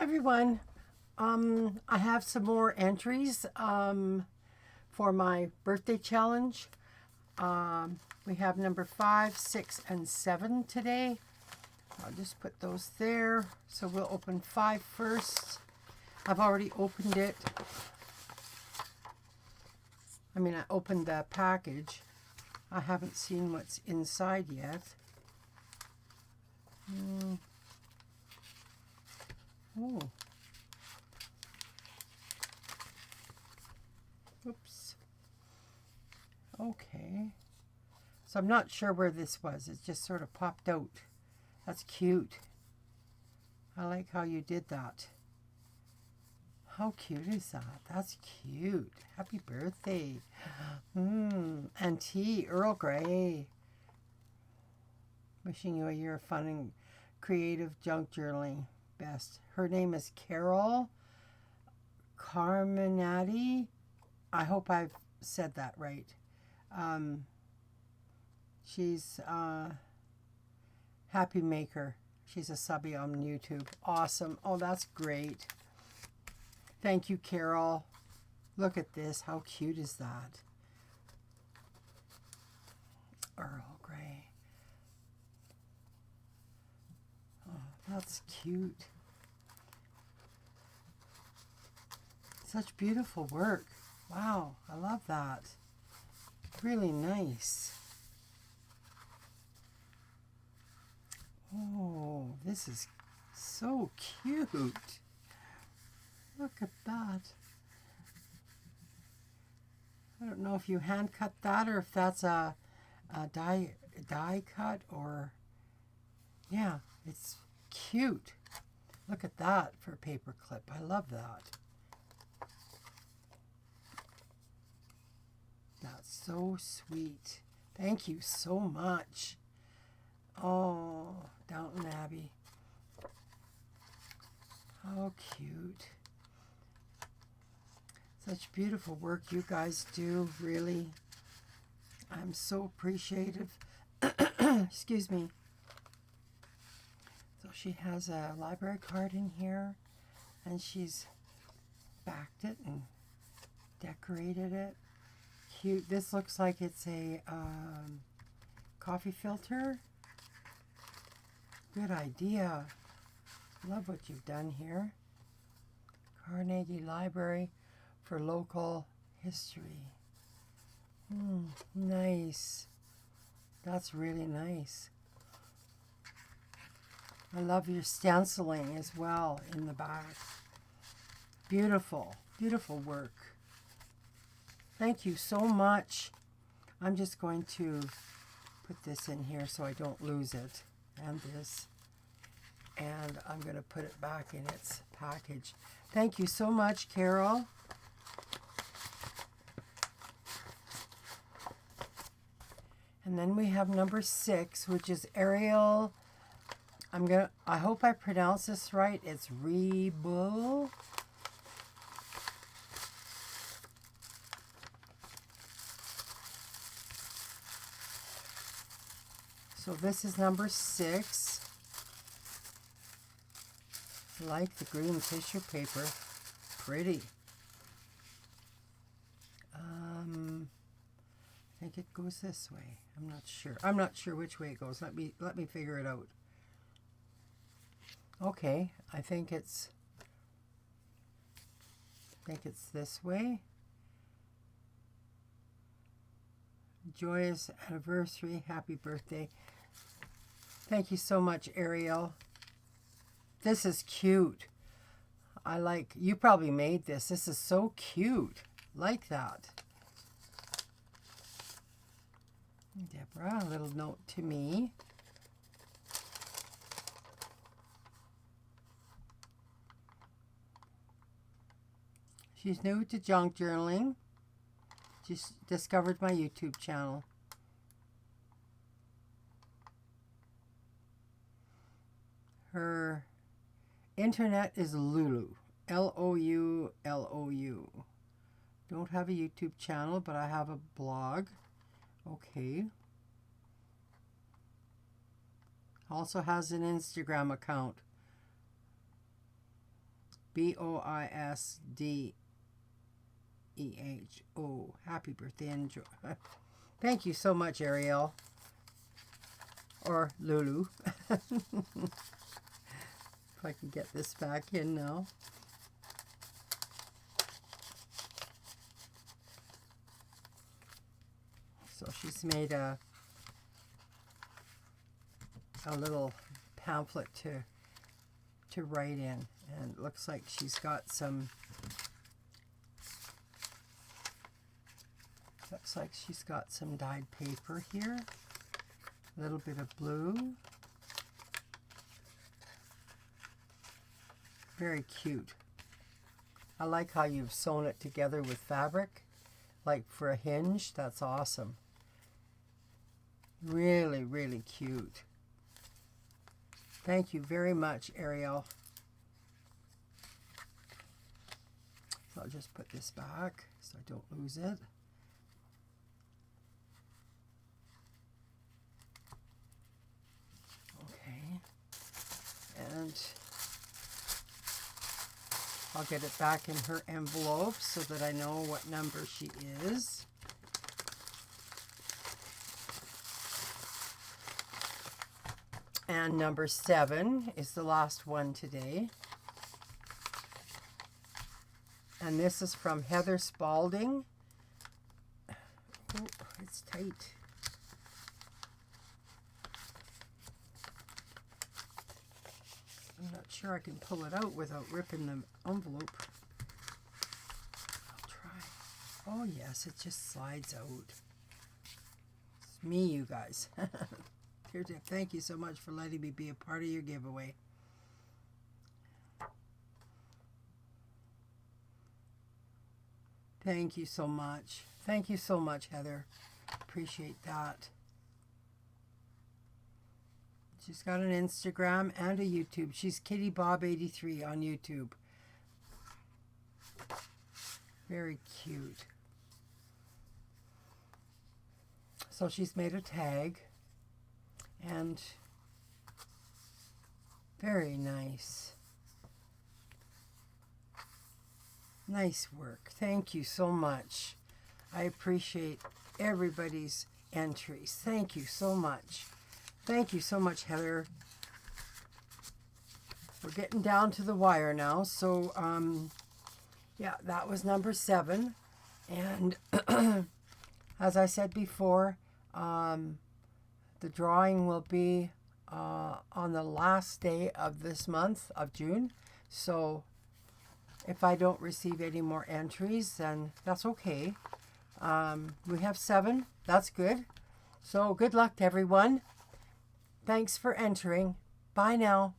Hi everyone. I have some more entries for my birthday challenge. We have number 5, 6, and 7 today. I'll just put those there. So we'll open 5 first. I've already opened it. I opened the package. I haven't seen what's inside yet. Oh. Oops. Okay. So I'm not sure where this was. It just sort of popped out. That's cute. I like how you did that. How cute is that? That's cute. Happy birthday. And tea, Earl Grey. Wishing you a year of fun and creative junk journaling. Best. Her name is Carol Carminati. I hope I've said that right. She's Happy Maker. She's a subby on YouTube. Awesome. Oh, that's great. Thank you, Carol. Look at this. How cute is that? Earl Grey. Oh, that's cute. Such beautiful work. Wow, I love that. Really nice. Oh, this is so cute. Look at that. I don't know if you hand cut that or if that's a die cut or, yeah, it's cute. Look at that for a paper clip. I love that. That's so sweet. Thank you so much. Oh, Downton Abbey. How cute. Such beautiful work you guys do, really. I'm so appreciative. Excuse me. So she has a library card in here, and she's backed it and decorated it. Cute. This looks like it's a coffee filter. Good idea. Love what you've done here. Carnegie Library for local history. Nice. That's really nice. I love your stenciling as well in the back. Beautiful, beautiful work. Thank you so much. I'm just going to put this in here so I don't lose it. And this. And I'm going to put it back in its package. Thank you so much, Carol. And then we have number 6, which is Ariel. I hope I pronounce this right. It's Rebull. So this is number 6. I like the green tissue paper. Pretty. I think it goes this way. I'm not sure. I'm not sure which way it goes. Let me figure it out. Okay, I think it's this way. Joyous anniversary. Happy birthday. Thank you so much, Ariel. This is cute. You probably made this. This is so cute. Like that. Deborah, a little note to me. She's new to junk journaling. Just discovered my YouTube channel. Her internet is Lulu. Loulou. Don't have a YouTube channel, but I have a blog. Okay. Also has an Instagram account. Bisdeho. Happy birthday and joy. Thank you so much, Ariel. Or Lulu. If I can get this back in now. So she's made a little pamphlet to write in, and it looks like she's got some dyed paper here, a little bit of blue. Very cute. I like how you've sewn it together with fabric, like for a hinge. That's awesome. Really, really cute. Thank you very much, Ariel. So I'll just put this back so I don't lose it. Okay. And I'll get it back in her envelope so that I know what number she is. And number 7 is the last one today. And this is from Heather Spalding. Oh, it's tight. I'm not sure I can pull it out without ripping the envelope. I'll try. Oh yes, it just slides out. It's me, you guys. Here, thank you so much for letting me be a part of your giveaway. Thank you so much. Thank you so much, Heather. Appreciate that. She's got an Instagram and a YouTube. She's KittyBob83 on YouTube. Very cute. So she's made a tag. And very nice. Nice work. Thank you so much. I appreciate everybody's entries. Thank you so much. Thank you so much, Heather. We're getting down to the wire now. So, yeah, that was number 7. And as I said before, the drawing will be on the last day of this month of June. So if I don't receive any more entries, then that's okay. We have 7. That's good. So good luck to everyone. Thanks for entering. Bye now.